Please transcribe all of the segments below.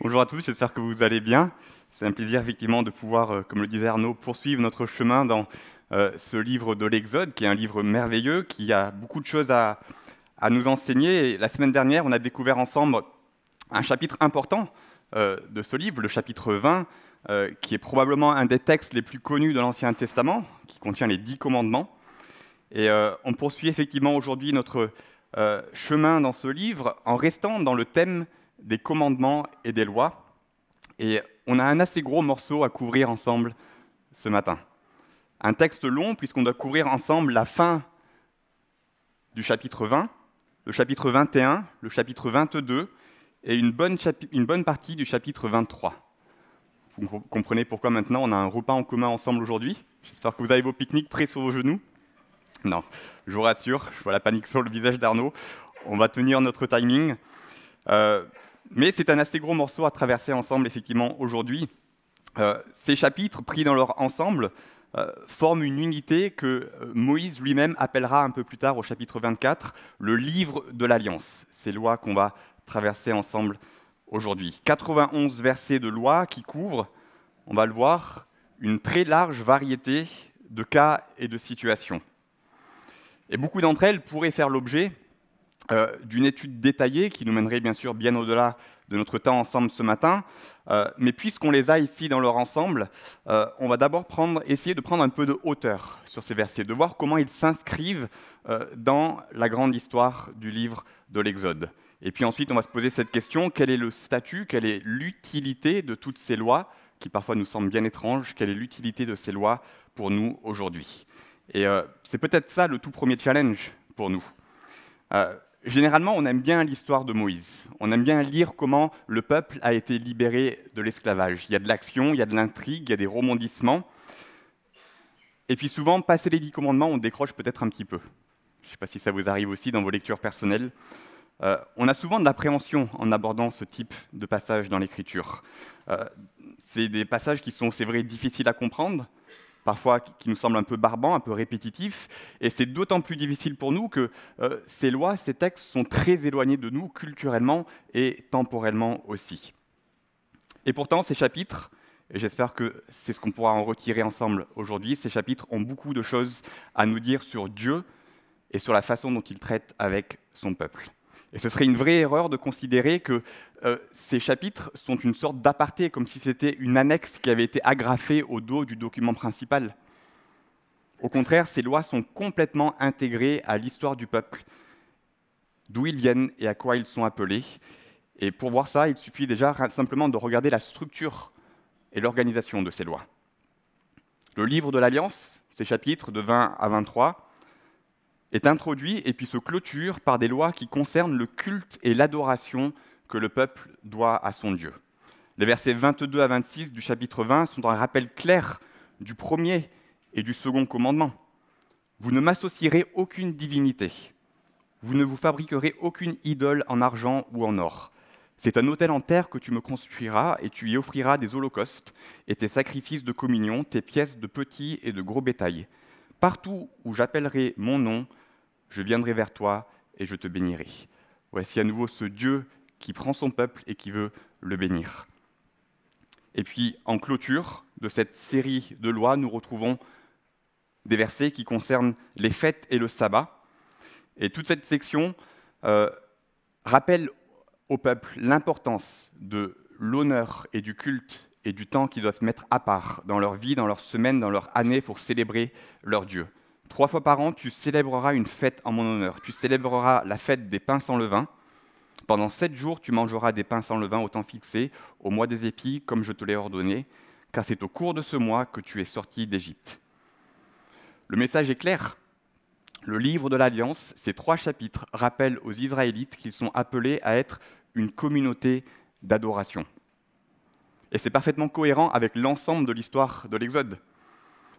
Bonjour à tous, j'espère que vous allez bien. C'est un plaisir effectivement de pouvoir, comme le disait Arnaud, poursuivre notre chemin dans ce livre de l'Exode, qui est un livre merveilleux, qui a beaucoup de choses à nous enseigner. Et la semaine dernière, on a découvert ensemble un chapitre important de ce livre, le chapitre 20, qui est probablement un des textes les plus connus de l'Ancien Testament, qui contient les 10 commandements. Et on poursuit effectivement aujourd'hui notre chemin dans ce livre en restant dans le thème des commandements et des lois. Et on a un assez gros morceau à couvrir ensemble ce matin. Un texte long, puisqu'on doit couvrir ensemble la fin du chapitre 20, le chapitre 21, le chapitre 22 et une bonne partie du chapitre 23. Vous comprenez pourquoi maintenant on a un repas en commun ensemble aujourd'hui. J'espère que vous avez vos pique-niques prêts sur vos genoux. Non, je vous rassure, je vois la panique sur le visage d'Arnaud. On va tenir notre timing. Mais c'est un assez gros morceau à traverser ensemble, effectivement, aujourd'hui. Ces chapitres, pris dans leur ensemble, forment une unité que Moïse lui-même appellera un peu plus tard, au chapitre 24, le livre de l'Alliance. Ces lois qu'on va traverser ensemble aujourd'hui. 91 versets de lois qui couvrent, on va le voir, une très large variété de cas et de situations. Et beaucoup d'entre elles pourraient faire l'objet d'une étude détaillée qui nous mènerait bien sûr bien au-delà de notre temps ensemble ce matin. Mais puisqu'on les a ici dans leur ensemble, on va d'abord essayer de prendre un peu de hauteur sur ces versets, de voir comment ils s'inscrivent dans la grande histoire du livre de l'Exode. Et puis ensuite, on va se poser cette question, quel est le statut, quelle est l'utilité de toutes ces lois, qui parfois nous semblent bien étranges, quelle est l'utilité de ces lois pour nous aujourd'hui. Et c'est peut-être ça le tout premier challenge pour nous. Généralement, on aime bien l'histoire de Moïse. On aime bien lire comment le peuple a été libéré de l'esclavage. Il y a de l'action, il y a de l'intrigue, il y a des rebondissements. Et puis souvent, passé les 10 commandements, on décroche peut-être un petit peu. Je ne sais pas si ça vous arrive aussi dans vos lectures personnelles. On a souvent de l'appréhension en abordant ce type de passage dans l'Écriture. C'est des passages qui sont, c'est vrai, difficiles à comprendre, parfois qui nous semblent un peu barbants, un peu répétitifs, et c'est d'autant plus difficile pour nous que ces lois, ces textes sont très éloignés de nous culturellement et temporellement aussi. Et pourtant, ces chapitres, et j'espère que c'est ce qu'on pourra en retirer ensemble aujourd'hui, ces chapitres ont beaucoup de choses à nous dire sur Dieu et sur la façon dont il traite avec son peuple. Et ce serait une vraie erreur de considérer que ces chapitres sont une sorte d'aparté, comme si c'était une annexe qui avait été agrafée au dos du document principal. Au contraire, ces lois sont complètement intégrées à l'histoire du peuple, d'où ils viennent et à quoi ils sont appelés. Et pour voir ça, il suffit déjà simplement de regarder la structure et l'organisation de ces lois. Le livre de l'Alliance, ces chapitres de 20 à 23, est introduit et puis se clôture par des lois qui concernent le culte et l'adoration que le peuple doit à son Dieu. Les versets 22 à 26 du chapitre 20 sont un rappel clair du premier et du second commandement. Vous ne m'associerez aucune divinité. Vous ne vous fabriquerez aucune idole en argent ou en or. C'est un autel en terre que tu me construiras et tu y offriras des holocaustes et tes sacrifices de communion, tes pièces de petit et de gros bétail. Partout où j'appellerai mon nom, je viendrai vers toi et je te bénirai. Voici à nouveau ce Dieu qui prend son peuple et qui veut le bénir. Et puis, en clôture de cette série de lois, nous retrouvons des versets qui concernent les fêtes et le sabbat. Et toute cette section rappelle au peuple l'importance de l'honneur et du culte et du temps qu'ils doivent mettre à part dans leur vie, dans leur semaine, dans leur année pour célébrer leur Dieu. 3 fois par an, tu célébreras une fête en mon honneur. Tu célébreras la fête des pains sans levain. Pendant 7 jours, tu mangeras des pains sans levain au temps fixé, au mois des épis, comme je te l'ai ordonné, car c'est au cours de ce mois que tu es sorti d'Égypte. Le message est clair. Le livre de l'Alliance, ces 3 chapitres, rappellent aux Israélites qu'ils sont appelés à être une communauté d'adoration. Et c'est parfaitement cohérent avec l'ensemble de l'histoire de l'Exode.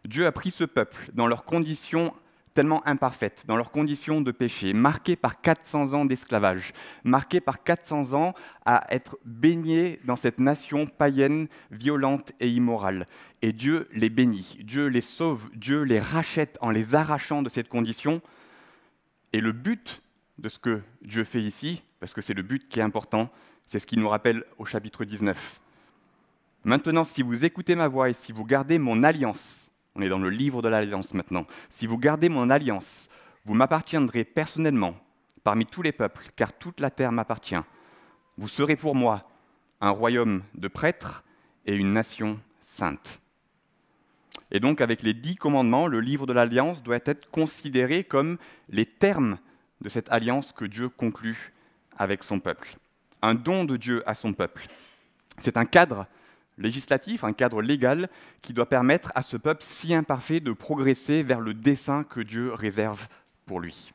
Dieu a pris ce peuple dans leurs conditions tellement imparfaites, dans leurs conditions de péché, marquées par 400 ans d'esclavage, marquées par 400 ans à être baignés dans cette nation païenne, violente et immorale. Et Dieu les bénit, Dieu les sauve, Dieu les rachète en les arrachant de cette condition. Et le but de ce que Dieu fait ici, parce que c'est le but qui est important, c'est ce qu'il nous rappelle au chapitre 19. Maintenant, si vous écoutez ma voix et si vous gardez mon alliance, on est dans le livre de l'alliance maintenant, si vous gardez mon alliance, vous m'appartiendrez personnellement parmi tous les peuples, car toute la terre m'appartient. Vous serez pour moi un royaume de prêtres et une nation sainte. Et donc, avec les 10 commandements, le livre de l'Alliance doit être considéré comme les termes de cette alliance que Dieu conclut avec son peuple. Un don de Dieu à son peuple. C'est un cadre législatif, un cadre légal qui doit permettre à ce peuple si imparfait de progresser vers le dessein que Dieu réserve pour lui.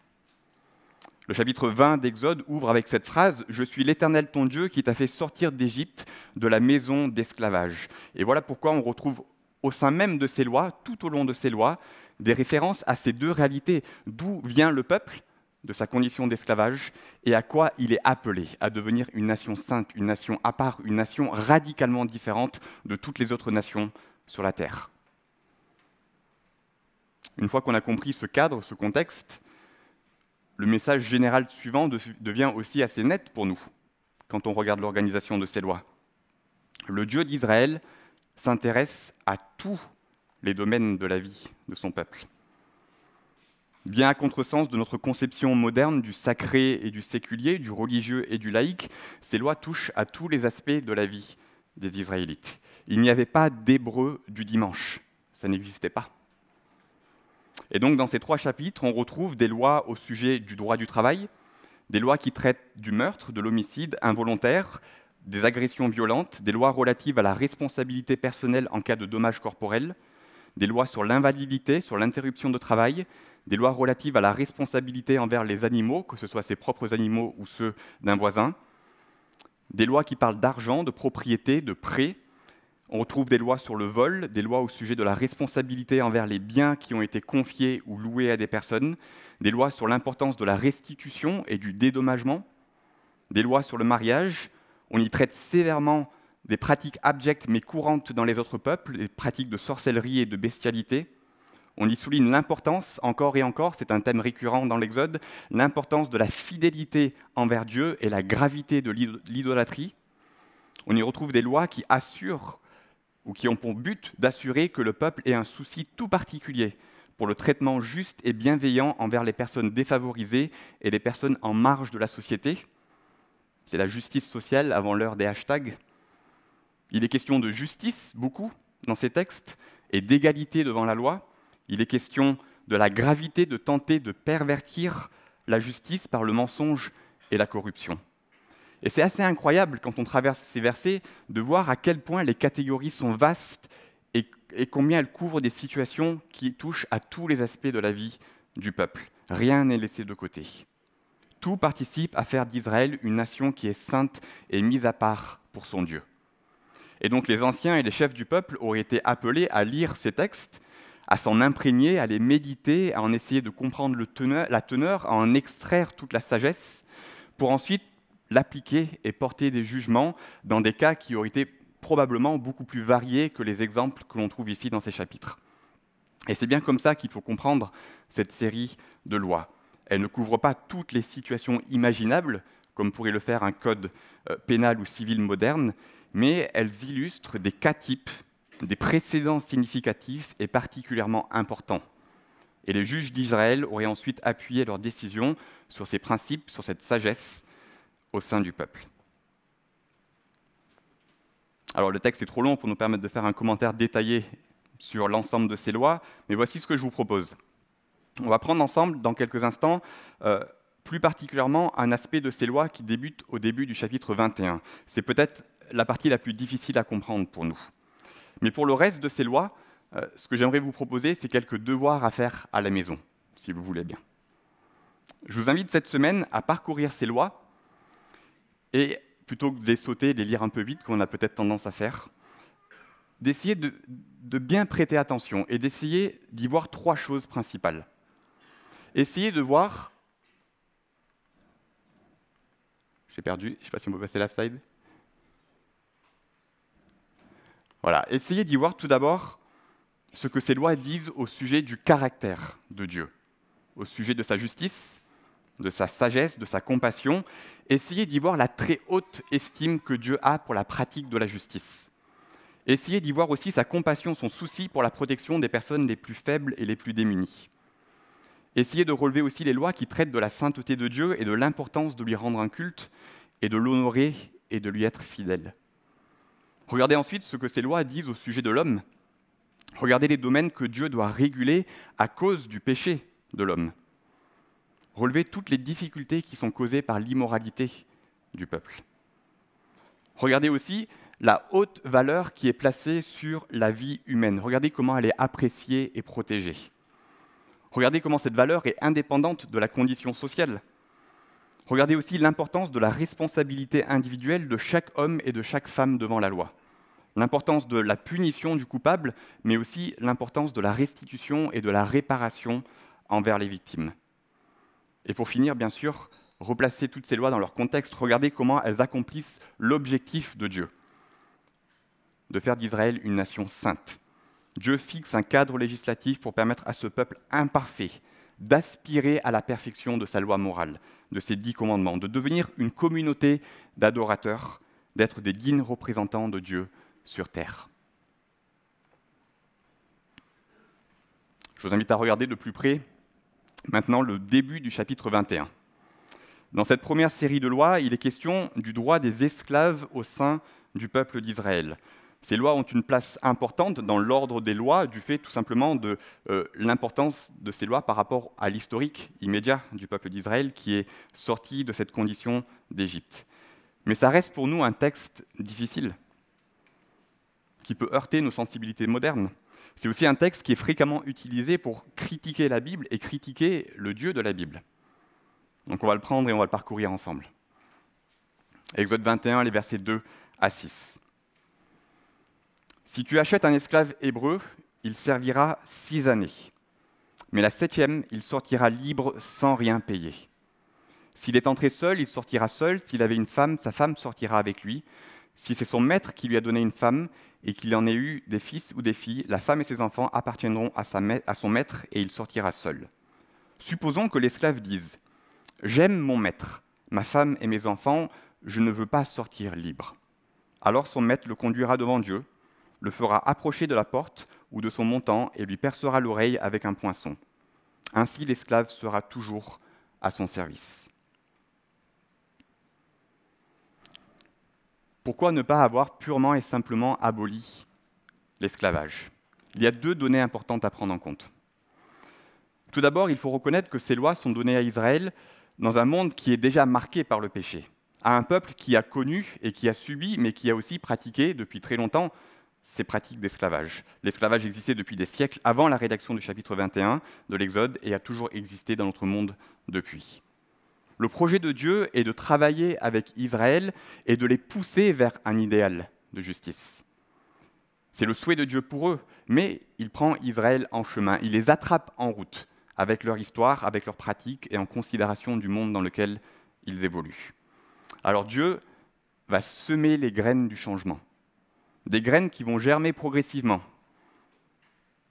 Le chapitre 20 d'Exode ouvre avec cette phrase « Je suis l'Éternel ton Dieu qui t'a fait sortir d'Égypte, de la maison d'esclavage ». Et voilà pourquoi on retrouve au sein même de ces lois, tout au long de ces lois, des références à ces deux réalités. D'où vient le peuple de sa condition d'esclavage et à quoi il est appelé, à devenir une nation sainte, une nation à part, une nation radicalement différente de toutes les autres nations sur la terre. Une fois qu'on a compris ce cadre, ce contexte, le message général suivant devient aussi assez net pour nous quand on regarde l'organisation de ces lois. Le Dieu d'Israël s'intéresse à tous les domaines de la vie de son peuple. Bien à contresens de notre conception moderne du sacré et du séculier, du religieux et du laïque, ces lois touchent à tous les aspects de la vie des Israélites. Il n'y avait pas d'hébreu du dimanche, ça n'existait pas. Et donc dans ces 3 chapitres, on retrouve des lois au sujet du droit du travail, des lois qui traitent du meurtre, de l'homicide involontaire, des agressions violentes, des lois relatives à la responsabilité personnelle en cas de dommages corporels, des lois sur l'invalidité, sur l'interruption de travail, des lois relatives à la responsabilité envers les animaux, que ce soit ses propres animaux ou ceux d'un voisin, des lois qui parlent d'argent, de propriété, de prêt. On retrouve des lois sur le vol, des lois au sujet de la responsabilité envers les biens qui ont été confiés ou loués à des personnes, des lois sur l'importance de la restitution et du dédommagement, des lois sur le mariage. On y traite sévèrement des pratiques abjectes mais courantes dans les autres peuples, des pratiques de sorcellerie et de bestialité. On y souligne l'importance, encore et encore, c'est un thème récurrent dans l'Exode, l'importance de la fidélité envers Dieu et la gravité de l'idolâtrie. On y retrouve des lois qui assurent ou qui ont pour but d'assurer que le peuple ait un souci tout particulier pour le traitement juste et bienveillant envers les personnes défavorisées et les personnes en marge de la société. C'est la justice sociale avant l'heure des hashtags. Il est question de justice, beaucoup, dans ces textes, et d'égalité devant la loi. Il est question de la gravité de tenter de pervertir la justice par le mensonge et la corruption. Et c'est assez incroyable, quand on traverse ces versets, de voir à quel point les catégories sont vastes et combien elles couvrent des situations qui touchent à tous les aspects de la vie du peuple. Rien n'est laissé de côté. Tout participe à faire d'Israël une nation qui est sainte et mise à part pour son Dieu. Et donc les anciens et les chefs du peuple auraient été appelés à lire ces textes, à s'en imprégner, à les méditer, à en essayer de comprendre la teneur, à en extraire toute la sagesse, pour ensuite l'appliquer et porter des jugements dans des cas qui auraient été probablement beaucoup plus variés que les exemples que l'on trouve ici dans ces chapitres. Et c'est bien comme ça qu'il faut comprendre cette série de lois. Elle ne couvre pas toutes les situations imaginables, comme pourrait le faire un code pénal ou civil moderne, mais elles illustrent des cas types, des précédents significatifs et particulièrement importants. Et les juges d'Israël auraient ensuite appuyé leurs décisions sur ces principes, sur cette sagesse au sein du peuple. Alors le texte est trop long pour nous permettre de faire un commentaire détaillé sur l'ensemble de ces lois, mais voici ce que je vous propose. On va prendre ensemble, dans quelques instants, plus particulièrement un aspect de ces lois qui débute au début du chapitre 21. C'est peut-être la partie la plus difficile à comprendre pour nous. Mais pour le reste de ces lois, ce que j'aimerais vous proposer, c'est quelques devoirs à faire à la maison, si vous voulez bien. Je vous invite cette semaine à parcourir ces lois et, plutôt que de les sauter, de les lire un peu vite, comme on a peut-être tendance à faire, d'essayer de bien prêter attention et d'essayer d'y voir 3 choses principales. Essayez de voir... J'ai perdu, je ne sais pas si on peut passer la slide. Voilà, essayez d'y voir tout d'abord ce que ces lois disent au sujet du caractère de Dieu, au sujet de sa justice, de sa sagesse, de sa compassion. Essayez d'y voir la très haute estime que Dieu a pour la pratique de la justice. Essayez d'y voir aussi sa compassion, son souci pour la protection des personnes les plus faibles et les plus démunies. Essayez de relever aussi les lois qui traitent de la sainteté de Dieu et de l'importance de lui rendre un culte et de l'honorer et de lui être fidèle. Regardez ensuite ce que ces lois disent au sujet de l'homme. Regardez les domaines que Dieu doit réguler à cause du péché de l'homme. Relevez toutes les difficultés qui sont causées par l'immoralité du peuple. Regardez aussi la haute valeur qui est placée sur la vie humaine. Regardez comment elle est appréciée et protégée. Regardez comment cette valeur est indépendante de la condition sociale. Regardez aussi l'importance de la responsabilité individuelle de chaque homme et de chaque femme devant la loi. L'importance de la punition du coupable, mais aussi l'importance de la restitution et de la réparation envers les victimes. Et pour finir, bien sûr, replacer toutes ces lois dans leur contexte. Regardez comment elles accomplissent l'objectif de Dieu, de faire d'Israël une nation sainte. Dieu fixe un cadre législatif pour permettre à ce peuple imparfait d'aspirer à la perfection de sa loi morale, de ses 10 commandements, de devenir une communauté d'adorateurs, d'être des dignes représentants de Dieu sur terre. Je vous invite à regarder de plus près maintenant le début du chapitre 21. Dans cette première série de lois, il est question du droit des esclaves au sein du peuple d'Israël. Ces lois ont une place importante dans l'ordre des lois, du fait tout simplement de l'importance de ces lois par rapport à l'historique immédiat du peuple d'Israël qui est sorti de cette condition d'Égypte. Mais ça reste pour nous un texte difficile, qui peut heurter nos sensibilités modernes. C'est aussi un texte qui est fréquemment utilisé pour critiquer la Bible et critiquer le Dieu de la Bible. Donc on va le prendre et on va le parcourir ensemble. Exode 21, les versets 2 à 6. Si tu achètes un esclave hébreu, il servira 6 années. Mais la 7e, il sortira libre sans rien payer. S'il est entré seul, il sortira seul. S'il avait une femme, sa femme sortira avec lui. Si c'est son maître qui lui a donné une femme et qu'il en ait eu des fils ou des filles, la femme et ses enfants appartiendront à son maître et il sortira seul. Supposons que l'esclave dise « J'aime mon maître, ma femme et mes enfants, je ne veux pas sortir libre. » Alors son maître le conduira devant Dieu, le fera approcher de la porte ou de son montant et lui percera l'oreille avec un poinçon. Ainsi l'esclave sera toujours à son service. Pourquoi ne pas avoir purement et simplement aboli l'esclavage ? Il y a 2 données importantes à prendre en compte. Tout d'abord, il faut reconnaître que ces lois sont données à Israël dans un monde qui est déjà marqué par le péché, à un peuple qui a connu et qui a subi, mais qui a aussi pratiqué depuis très longtemps ces pratiques d'esclavage. L'esclavage existait depuis des siècles avant la rédaction du chapitre 21 de l'Exode et a toujours existé dans notre monde depuis. Le projet de Dieu est de travailler avec Israël et de les pousser vers un idéal de justice. C'est le souhait de Dieu pour eux, mais il prend Israël en chemin, il les attrape en route, avec leur histoire, avec leurs pratiques et en considération du monde dans lequel ils évoluent. Alors Dieu va semer les graines du changement, des graines qui vont germer progressivement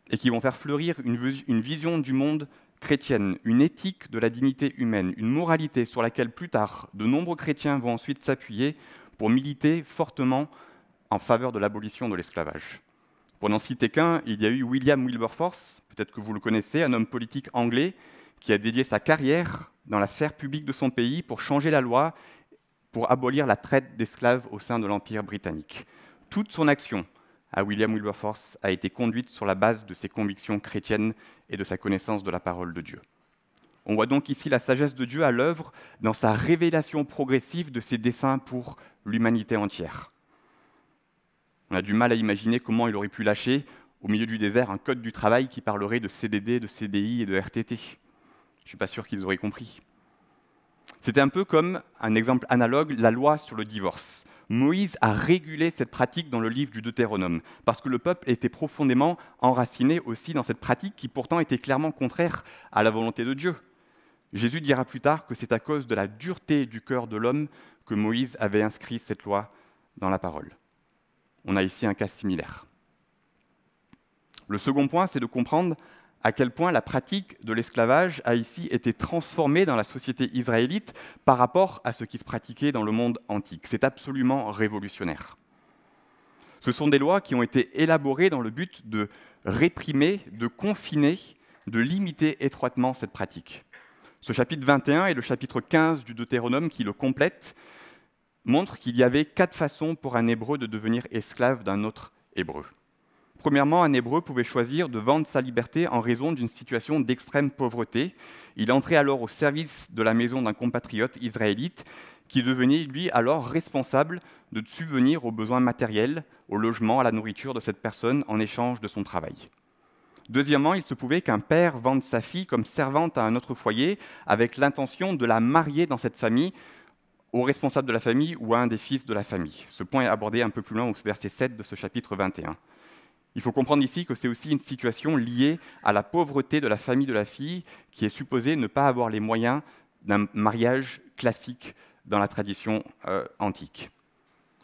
et qui vont faire fleurir une vision du monde chrétienne, une éthique de la dignité humaine, une moralité sur laquelle plus tard de nombreux chrétiens vont ensuite s'appuyer pour militer fortement en faveur de l'abolition de l'esclavage. Pour n'en citer qu'un, il y a eu William Wilberforce, peut-être que vous le connaissez, un homme politique anglais qui a dédié sa carrière dans la sphère publique de son pays pour changer la loi, pour abolir la traite d'esclaves au sein de l'Empire britannique. Toute son action à William Wilberforce a été conduite sur la base de ses convictions chrétiennes et de sa connaissance de la parole de Dieu. On voit donc ici la sagesse de Dieu à l'œuvre dans sa révélation progressive de ses desseins pour l'humanité entière. On a du mal à imaginer comment il aurait pu lâcher, au milieu du désert, un code du travail qui parlerait de CDD, de CDI et de RTT. Je ne suis pas sûr qu'ils auraient compris. C'était un peu comme un exemple analogue, la loi sur le divorce. Moïse a régulé cette pratique dans le livre du Deutéronome, parce que le peuple était profondément enraciné aussi dans cette pratique qui pourtant était clairement contraire à la volonté de Dieu. Jésus dira plus tard que c'est à cause de la dureté du cœur de l'homme que Moïse avait inscrit cette loi dans la parole. On a ici un cas similaire. Le second point, c'est de comprendre à quel point la pratique de l'esclavage a ici été transformée dans la société israélite par rapport à ce qui se pratiquait dans le monde antique. C'est absolument révolutionnaire. Ce sont des lois qui ont été élaborées dans le but de réprimer, de confiner, de limiter étroitement cette pratique. Ce chapitre 21 et le chapitre 15 du Deutéronome qui le complètent montrent qu'il y avait 4 façons pour un Hébreu de devenir esclave d'un autre Hébreu. Premièrement, un Hébreu pouvait choisir de vendre sa liberté en raison d'une situation d'extrême pauvreté. Il entrait alors au service de la maison d'un compatriote israélite qui devenait, lui, alors responsable de subvenir aux besoins matériels, au logement, à la nourriture de cette personne en échange de son travail. Deuxièmement, il se pouvait qu'un père vende sa fille comme servante à un autre foyer avec l'intention de la marier dans cette famille au responsable de la famille ou à un des fils de la famille. Ce point est abordé un peu plus loin au verset 7 de ce chapitre 21. Il faut comprendre ici que c'est aussi une situation liée à la pauvreté de la famille de la fille qui est supposée ne pas avoir les moyens d'un mariage classique dans la tradition antique.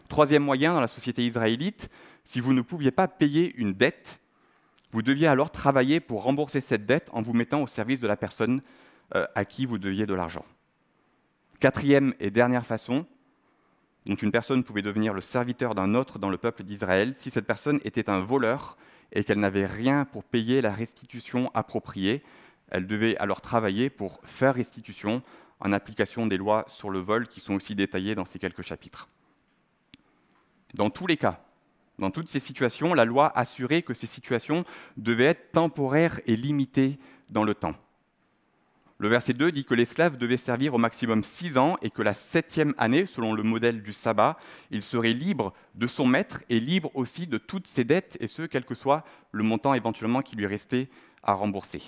Troisième moyen dans la société israélite, si vous ne pouviez pas payer une dette, vous deviez alors travailler pour rembourser cette dette en vous mettant au service de la personne à qui vous deviez de l'argent. Quatrième et dernière façon, dont une personne pouvait devenir le serviteur d'un autre dans le peuple d'Israël si cette personne était un voleur et qu'elle n'avait rien pour payer la restitution appropriée. Elle devait alors travailler pour faire restitution en application des lois sur le vol qui sont aussi détaillées dans ces quelques chapitres. Dans tous les cas, dans toutes ces situations, la loi assurait que ces situations devaient être temporaires et limitées dans le temps. Le verset 2 dit que l'esclave devait servir au maximum 6 ans et que la 7e année, selon le modèle du sabbat, il serait libre de son maître et libre aussi de toutes ses dettes, et ce, quel que soit le montant éventuellement qui lui restait à rembourser.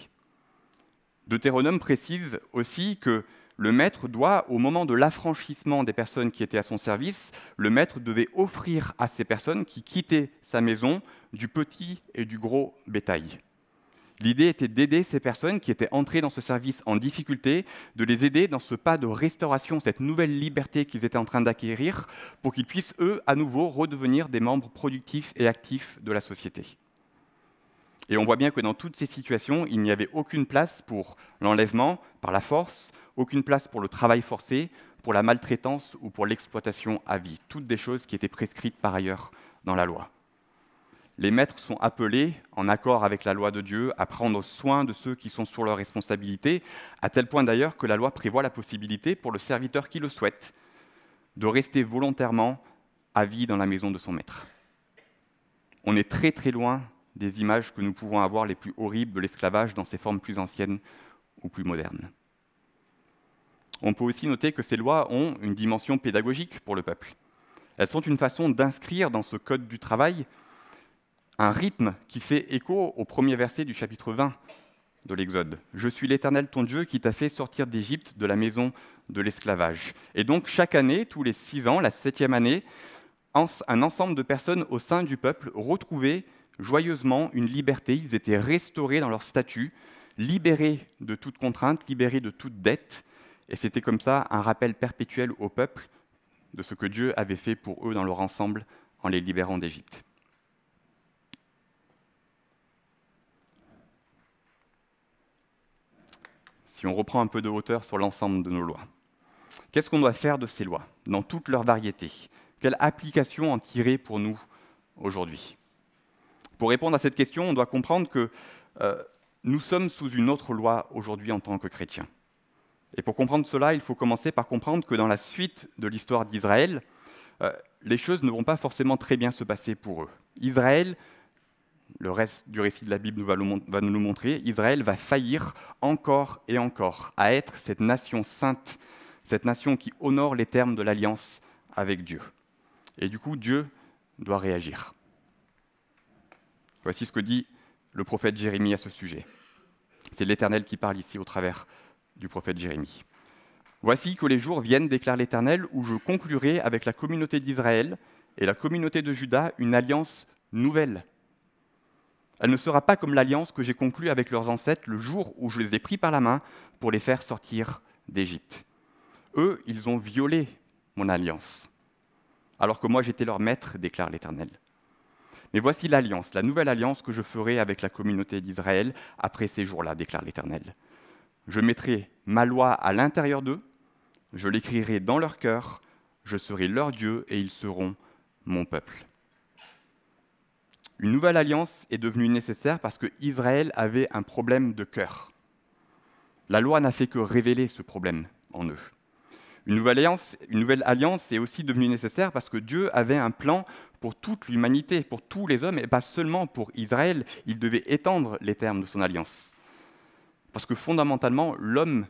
Deutéronome précise aussi que le maître doit, au moment de l'affranchissement des personnes qui étaient à son service, le maître devait offrir à ces personnes qui quittaient sa maison du petit et du gros bétail. L'idée était d'aider ces personnes qui étaient entrées dans ce service en difficulté, de les aider dans ce pas de restauration, cette nouvelle liberté qu'ils étaient en train d'acquérir, pour qu'ils puissent, eux, à nouveau, redevenir des membres productifs et actifs de la société. Et on voit bien que dans toutes ces situations, il n'y avait aucune place pour l'enlèvement par la force, aucune place pour le travail forcé, pour la maltraitance ou pour l'exploitation à vie. Toutes des choses qui étaient prescrites par ailleurs dans la loi. Les maîtres sont appelés, en accord avec la loi de Dieu, à prendre soin de ceux qui sont sous leur responsabilité, à tel point d'ailleurs que la loi prévoit la possibilité pour le serviteur qui le souhaite de rester volontairement à vie dans la maison de son maître. On est très très loin des images que nous pouvons avoir les plus horribles de l'esclavage dans ses formes plus anciennes ou plus modernes. On peut aussi noter que ces lois ont une dimension pédagogique pour le peuple. Elles sont une façon d'inscrire dans ce code du travail un rythme qui fait écho au premier verset du chapitre 20 de l'Exode. « Je suis l'Éternel ton Dieu qui t'a fait sortir d'Égypte de la maison de l'esclavage. » Et donc chaque année, tous les 6 ans, la 7e année, un ensemble de personnes au sein du peuple retrouvaient joyeusement une liberté. Ils étaient restaurés dans leur statut, libérés de toute contrainte, libérés de toute dette. Et c'était comme ça un rappel perpétuel au peuple de ce que Dieu avait fait pour eux dans leur ensemble en les libérant d'Égypte. Si on reprend un peu de hauteur sur l'ensemble de nos lois, qu'est-ce qu'on doit faire de ces lois, dans toute leur variété? Quelle application en tirer pour nous aujourd'hui? Pour répondre à cette question, on doit comprendre que nous sommes sous une autre loi aujourd'hui en tant que chrétiens. Et pour comprendre cela, il faut commencer par comprendre que dans la suite de l'histoire d'Israël, les choses ne vont pas forcément très bien se passer pour eux. Israël, le reste du récit de la Bible va nous le montrer, Israël va faillir encore et encore à être cette nation sainte, cette nation qui honore les termes de l'alliance avec Dieu. Et du coup, Dieu doit réagir. Voici ce que dit le prophète Jérémie à ce sujet. C'est l'Éternel qui parle ici au travers du prophète Jérémie. « Voici que les jours viennent, déclare l'Éternel, où je conclurai avec la communauté d'Israël et la communauté de Juda une alliance nouvelle. Elle ne sera pas comme l'alliance que j'ai conclue avec leurs ancêtres le jour où je les ai pris par la main pour les faire sortir d'Égypte. Eux, ils ont violé mon alliance, alors que moi j'étais leur maître, déclare l'Éternel. Mais voici l'alliance, la nouvelle alliance que je ferai avec la communauté d'Israël après ces jours-là, déclare l'Éternel. Je mettrai ma loi à l'intérieur d'eux, je l'écrirai dans leur cœur, je serai leur Dieu et ils seront mon peuple. Une nouvelle alliance est devenue nécessaire parce que Israël avait un problème de cœur. La loi n'a fait que révéler ce problème en eux. Une nouvelle alliance est aussi devenue nécessaire parce que Dieu avait un plan pour toute l'humanité, pour tous les hommes, et pas seulement pour Israël. Il devait étendre les termes de son alliance. Parce que fondamentalement, l'homme,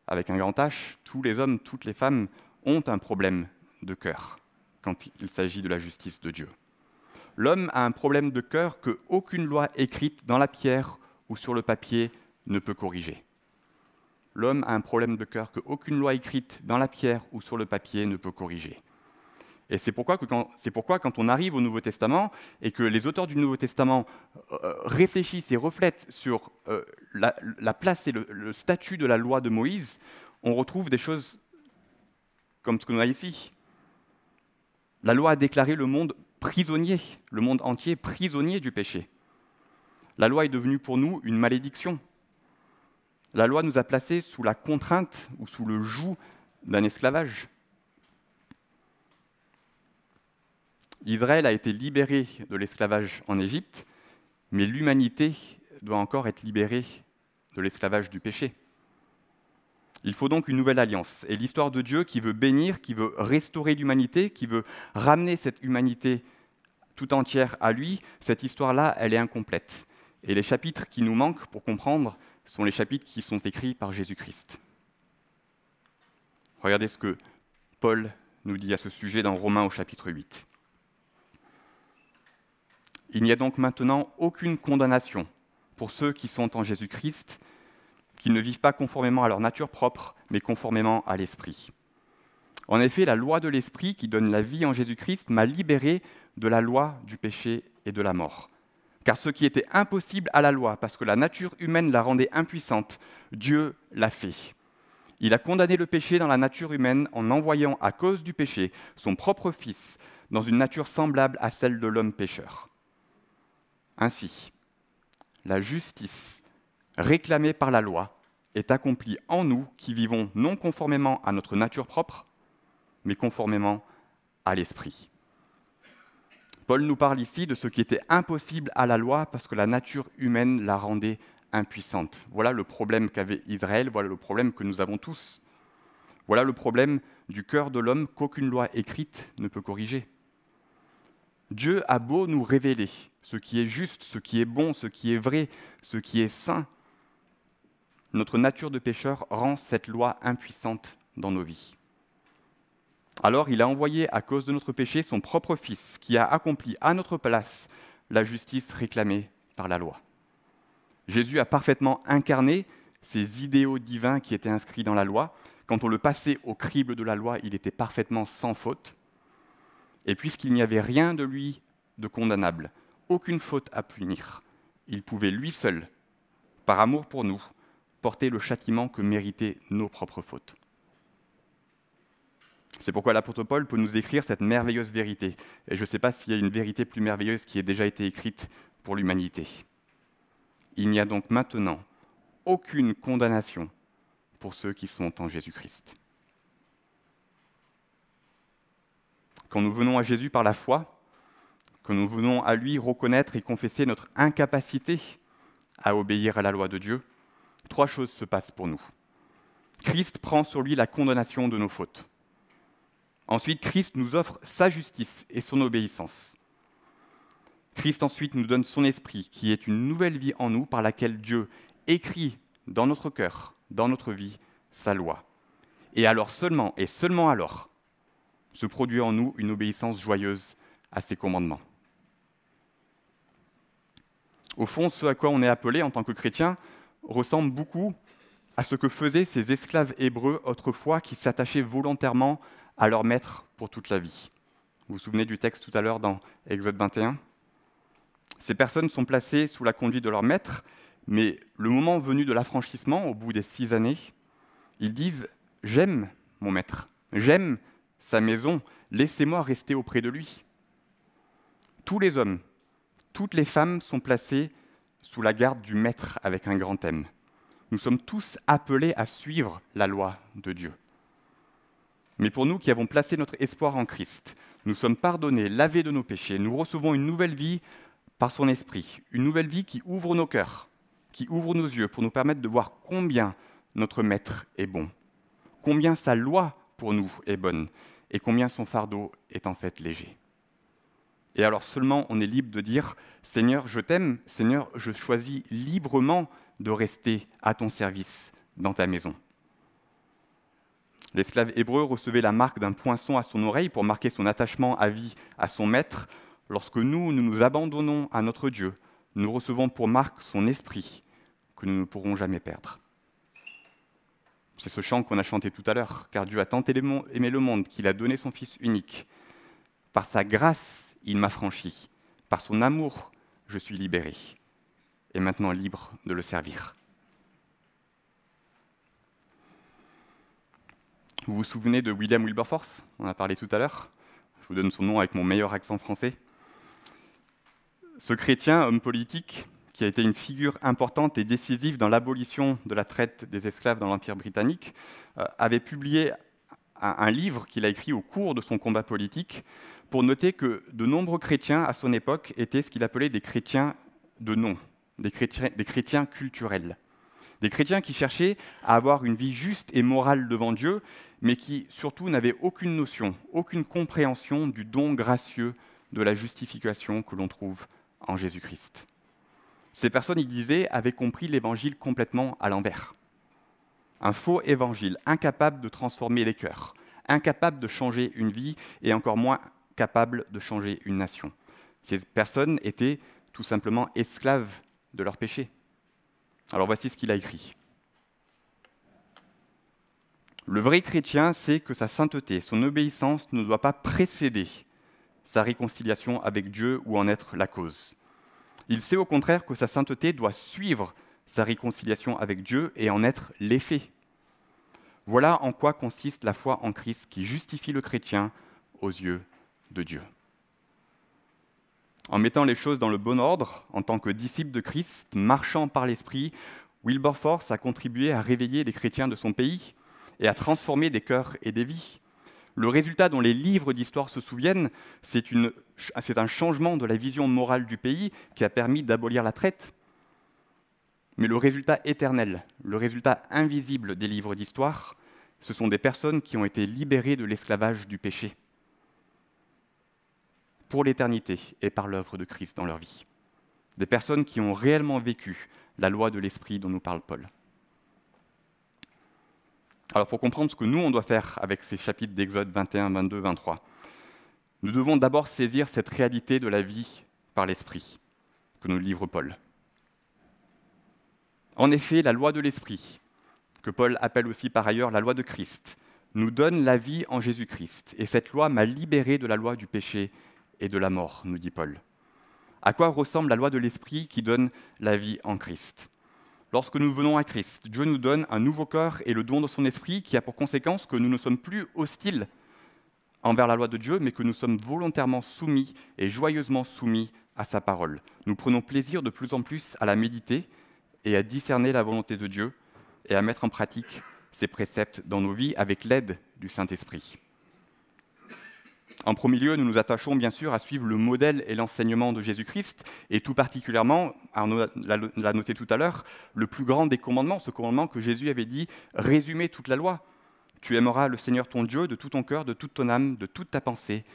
avec un grand H, tous les hommes, toutes les femmes, ont un problème de cœur quand il s'agit de la justice de Dieu. L'homme a un problème de cœur qu'aucune loi écrite dans la pierre ou sur le papier ne peut corriger. L'homme a un problème de cœur qu'aucune loi écrite dans la pierre ou sur le papier ne peut corriger. Et c'est pourquoi quand on arrive au Nouveau Testament et que les auteurs du Nouveau Testament réfléchissent et reflètent sur la place et le statut de la loi de Moïse, on retrouve des choses comme ce que nous avons ici. La loi a déclaré le monde prisonnier, le monde entier prisonnier du péché. La loi est devenue pour nous une malédiction. La loi nous a placés sous la contrainte ou sous le joug d'un esclavage. Israël a été libéré de l'esclavage en Égypte, mais l'humanité doit encore être libérée de l'esclavage du péché. Il faut donc une nouvelle alliance. Et l'histoire de Dieu qui veut bénir, qui veut restaurer l'humanité, qui veut ramener cette humanité tout entière à lui, cette histoire-là, elle est incomplète. Et les chapitres qui nous manquent pour comprendre sont les chapitres qui sont écrits par Jésus-Christ. Regardez ce que Paul nous dit à ce sujet dans Romains au chapitre 8. Il n'y a donc maintenant aucune condamnation pour ceux qui sont en Jésus-Christ, qui ne vivent pas conformément à leur nature propre, mais conformément à l'Esprit. En effet, la loi de l'Esprit qui donne la vie en Jésus-Christ m'a libéré de la loi du péché et de la mort. Car ce qui était impossible à la loi, parce que la nature humaine la rendait impuissante, Dieu l'a fait. Il a condamné le péché dans la nature humaine en envoyant, à cause du péché, son propre Fils dans une nature semblable à celle de l'homme pécheur. Ainsi, la justice réclamée par la loi est accomplie en nous qui vivons non conformément à notre nature propre, mais conformément à l'Esprit. Paul nous parle ici de ce qui était impossible à la loi parce que la nature humaine la rendait impuissante. Voilà le problème qu'avait Israël, voilà le problème que nous avons tous. Voilà le problème du cœur de l'homme qu'aucune loi écrite ne peut corriger. Dieu a beau nous révéler ce qui est juste, ce qui est bon, ce qui est vrai, ce qui est saint. Notre nature de pécheur rend cette loi impuissante dans nos vies. Alors il a envoyé à cause de notre péché son propre Fils qui a accompli à notre place la justice réclamée par la loi. Jésus a parfaitement incarné ces idéaux divins qui étaient inscrits dans la loi. Quand on le passait au crible de la loi, il était parfaitement sans faute. Et puisqu'il n'y avait rien de lui de condamnable, aucune faute à punir, il pouvait lui seul, par amour pour nous, porter le châtiment que méritaient nos propres fautes. C'est pourquoi l'apôtre Paul peut nous écrire cette merveilleuse vérité. Et je ne sais pas s'il y a une vérité plus merveilleuse qui ait déjà été écrite pour l'humanité. Il n'y a donc maintenant aucune condamnation pour ceux qui sont en Jésus-Christ. Quand nous venons à Jésus par la foi, quand nous venons à lui reconnaître et confesser notre incapacité à obéir à la loi de Dieu, 3 choses se passent pour nous. Christ prend sur lui la condamnation de nos fautes. Ensuite, Christ nous offre sa justice et son obéissance. Christ ensuite nous donne son esprit, qui est une nouvelle vie en nous par laquelle Dieu écrit dans notre cœur, dans notre vie, sa loi. Et alors seulement, et seulement alors, se produit en nous une obéissance joyeuse à ses commandements. Au fond, ce à quoi on est appelé en tant que chrétien ressemble beaucoup à ce que faisaient ces esclaves hébreux autrefois qui s'attachaient volontairement à leur maître pour toute la vie. Vous vous souvenez du texte tout à l'heure dans Exode 21 ? Ces personnes sont placées sous la conduite de leur maître, mais le moment venu de l'affranchissement, au bout des 6 années, ils disent « J'aime mon maître, j'aime sa maison, laissez-moi rester auprès de lui ». Tous les hommes Toutes les femmes sont placées sous la garde du Maître avec un grand M. Nous sommes tous appelés à suivre la loi de Dieu. Mais pour nous qui avons placé notre espoir en Christ, nous sommes pardonnés, lavés de nos péchés, nous recevons une nouvelle vie par son Esprit, une nouvelle vie qui ouvre nos cœurs, qui ouvre nos yeux pour nous permettre de voir combien notre Maître est bon, combien sa loi pour nous est bonne et combien son fardeau est en fait léger. Et alors seulement on est libre de dire « Seigneur, je t'aime, Seigneur, je choisis librement de rester à ton service dans ta maison. » L'esclave hébreu recevait la marque d'un poinçon à son oreille pour marquer son attachement à vie à son maître. Lorsque nous nous abandonnons à notre Dieu, nous recevons pour marque son esprit que nous ne pourrons jamais perdre. C'est ce chant qu'on a chanté tout à l'heure, car Dieu a tant aimé le monde qu'il a donné son Fils unique. Par sa grâce, il m'a franchi. Par son amour, je suis libéré. Et maintenant libre de le servir. Vous vous souvenez de William Wilberforce ? On en a parlé tout à l'heure. Je vous donne son nom avec mon meilleur accent français. Ce chrétien, homme politique, qui a été une figure importante et décisive dans l'abolition de la traite des esclaves dans l'Empire britannique, avait publié un livre qu'il a écrit au cours de son combat politique pour noter que de nombreux chrétiens à son époque étaient ce qu'il appelait des chrétiens de nom, des chrétiens culturels. Des chrétiens qui cherchaient à avoir une vie juste et morale devant Dieu, mais qui surtout n'avaient aucune notion, aucune compréhension du don gracieux de la justification que l'on trouve en Jésus-Christ. Ces personnes, il disait, avaient compris l'évangile complètement à l'envers. Un faux évangile, incapable de transformer les cœurs, incapable de changer une vie et encore moins capable de changer une nation. Ces personnes étaient tout simplement esclaves de leurs péchés. Alors voici ce qu'il a écrit. Le vrai chrétien sait que sa sainteté, son obéissance ne doit pas précéder sa réconciliation avec Dieu ou en être la cause. Il sait au contraire que sa sainteté doit suivre sa réconciliation avec Dieu et en être l'effet. Voilà en quoi consiste la foi en Christ qui justifie le chrétien aux yeux de Dieu. En mettant les choses dans le bon ordre, en tant que disciple de Christ, marchant par l'Esprit, Wilberforce a contribué à réveiller les chrétiens de son pays et à transformer des cœurs et des vies. Le résultat dont les livres d'histoire se souviennent, c'est un changement de la vision morale du pays qui a permis d'abolir la traite. Mais le résultat éternel, le résultat invisible des livres d'histoire, ce sont des personnes qui ont été libérées de l'esclavage du péché pour l'éternité et par l'œuvre de Christ dans leur vie. Des personnes qui ont réellement vécu la loi de l'Esprit dont nous parle Paul. Alors pour comprendre ce que nous, on doit faire avec ces chapitres d'Exode 21, 22, 23, nous devons d'abord saisir cette réalité de la vie par l'Esprit que nous livre Paul. En effet, la loi de l'Esprit, que Paul appelle aussi par ailleurs la loi de Christ, nous donne la vie en Jésus-Christ. Et cette loi m'a libéré de la loi du péché et de la mort, nous dit Paul. À quoi ressemble la loi de l'Esprit qui donne la vie en Christ ? Lorsque nous venons à Christ, Dieu nous donne un nouveau cœur et le don de son Esprit qui a pour conséquence que nous ne sommes plus hostiles envers la loi de Dieu, mais que nous sommes volontairement soumis et joyeusement soumis à sa parole. Nous prenons plaisir de plus en plus à la méditer et à discerner la volonté de Dieu et à mettre en pratique ses préceptes dans nos vies avec l'aide du Saint-Esprit. En premier lieu, nous nous attachons bien sûr à suivre le modèle et l'enseignement de Jésus-Christ, et tout particulièrement, Arnaud l'a noté tout à l'heure, le plus grand des commandements, ce commandement que Jésus avait dit résumer toute la loi. Tu aimeras le Seigneur ton Dieu de tout ton cœur, de toute ton âme, de toute ta pensée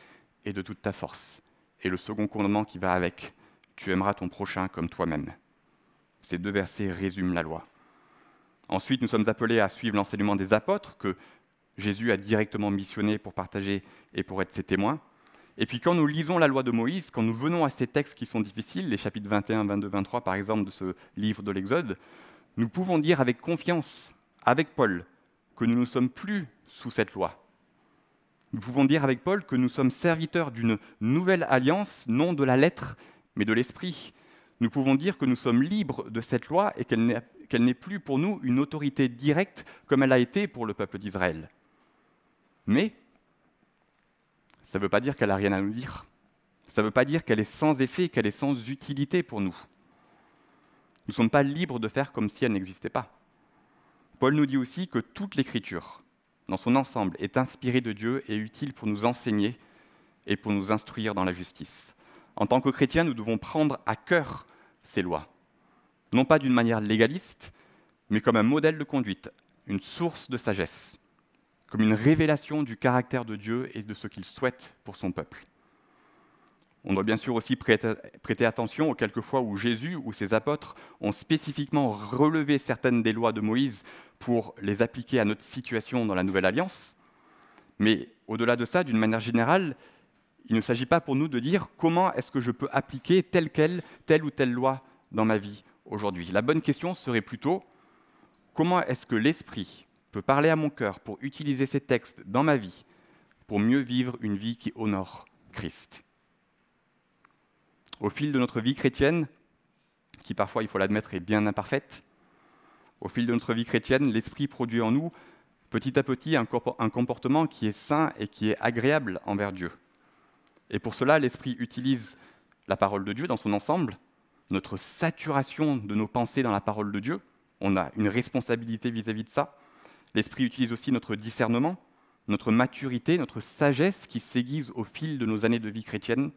et de toute ta force. Et le second commandement qui va avec, tu aimeras ton prochain comme toi-même. Ces deux versets résument la loi. Ensuite, nous sommes appelés à suivre l'enseignement des apôtres que Jésus a directement missionné pour partager et pour être ses témoins. Et puis quand nous lisons la loi de Moïse, quand nous venons à ces textes qui sont difficiles, les chapitres 21, 22, 23 par exemple de ce livre de l'Exode, nous pouvons dire avec confiance, avec Paul, que nous ne sommes plus sous cette loi. Nous pouvons dire avec Paul que nous sommes serviteurs d'une nouvelle alliance, non de la lettre, mais de l'esprit. Nous pouvons dire que nous sommes libres de cette loi et qu'elle n'est plus pour nous une autorité directe comme elle a été pour le peuple d'Israël. Mais ça ne veut pas dire qu'elle n'a rien à nous dire. Ça ne veut pas dire qu'elle est sans effet, qu'elle est sans utilité pour nous. Nous ne sommes pas libres de faire comme si elle n'existait pas. Paul nous dit aussi que toute l'Écriture, dans son ensemble, est inspirée de Dieu et utile pour nous enseigner et pour nous instruire dans la justice. En tant que chrétiens, nous devons prendre à cœur ces lois, non pas d'une manière légaliste, mais comme un modèle de conduite, une source de sagesse, comme une révélation du caractère de Dieu et de ce qu'il souhaite pour son peuple. On doit bien sûr aussi prêter attention aux quelques fois où Jésus ou ses apôtres ont spécifiquement relevé certaines des lois de Moïse pour les appliquer à notre situation dans la Nouvelle Alliance. Mais au-delà de ça, d'une manière générale, il ne s'agit pas pour nous de dire comment est-ce que je peux appliquer telle ou telle loi dans ma vie aujourd'hui. La bonne question serait plutôt comment est-ce que l'Esprit peut parler à mon cœur pour utiliser ces textes dans ma vie pour mieux vivre une vie qui honore Christ. Au fil de notre vie chrétienne, qui parfois, il faut l'admettre, est bien imparfaite, au fil de notre vie chrétienne, l'Esprit produit en nous, petit à petit, un comportement qui est sain et qui est agréable envers Dieu. Et pour cela, l'Esprit utilise la parole de Dieu dans son ensemble, notre saturation de nos pensées dans la parole de Dieu. On a une responsabilité vis-à-vis de ça. L'Esprit utilise aussi notre discernement, notre maturité, notre sagesse qui s'aiguise au fil de nos années de vie chrétienne.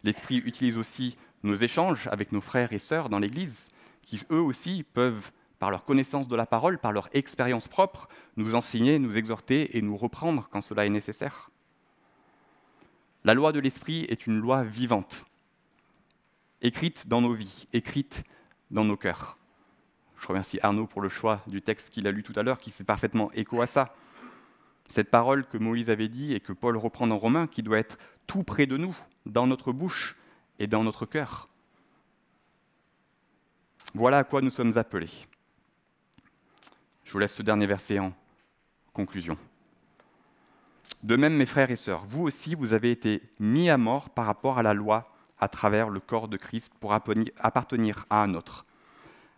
L'Esprit utilise aussi nos échanges avec nos frères et sœurs dans l'Église, qui eux aussi peuvent, par leur connaissance de la parole, par leur expérience propre, nous enseigner, nous exhorter et nous reprendre quand cela est nécessaire. La loi de l'Esprit est une loi vivante, écrite dans nos vies, écrite dans nos cœurs. Je remercie Arnaud pour le choix du texte qu'il a lu tout à l'heure, qui fait parfaitement écho à ça. Cette parole que Moïse avait dit et que Paul reprend dans Romains, qui doit être tout près de nous, dans notre bouche et dans notre cœur. Voilà à quoi nous sommes appelés. Je vous laisse ce dernier verset en conclusion. De même, mes frères et sœurs, vous aussi, vous avez été mis à mort par rapport à la loi à travers le corps de Christ pour appartenir à un autre,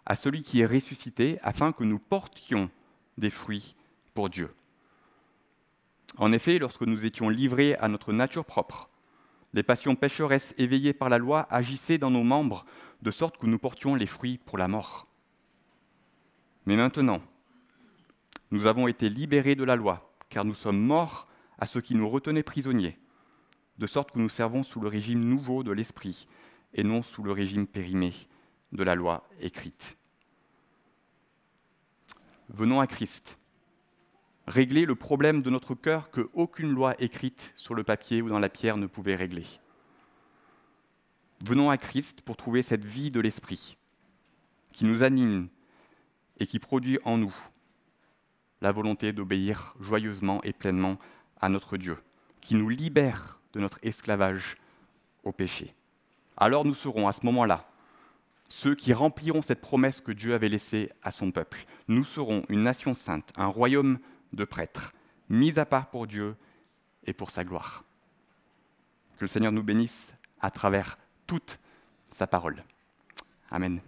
à celui qui est ressuscité, afin que nous portions des fruits pour Dieu. En effet, lorsque nous étions livrés à notre nature propre, les passions pécheresses éveillées par la loi agissaient dans nos membres, de sorte que nous portions les fruits pour la mort. Mais maintenant, nous avons été libérés de la loi, car nous sommes morts à ce qui nous retenait prisonniers, de sorte que nous servons sous le régime nouveau de l'Esprit, et non sous le régime périmé de la loi écrite. Venons à Christ. Régler le problème de notre cœur que aucune loi écrite sur le papier ou dans la pierre ne pouvait régler. Venons à Christ pour trouver cette vie de l'Esprit qui nous anime et qui produit en nous la volonté d'obéir joyeusement et pleinement à notre Dieu, qui nous libère de notre esclavage au péché. Alors nous serons à ce moment-là ceux qui rempliront cette promesse que Dieu avait laissée à son peuple. Nous serons une nation sainte, un royaume de prêtres, mis à part pour Dieu et pour sa gloire. Que le Seigneur nous bénisse à travers toute sa parole. Amen.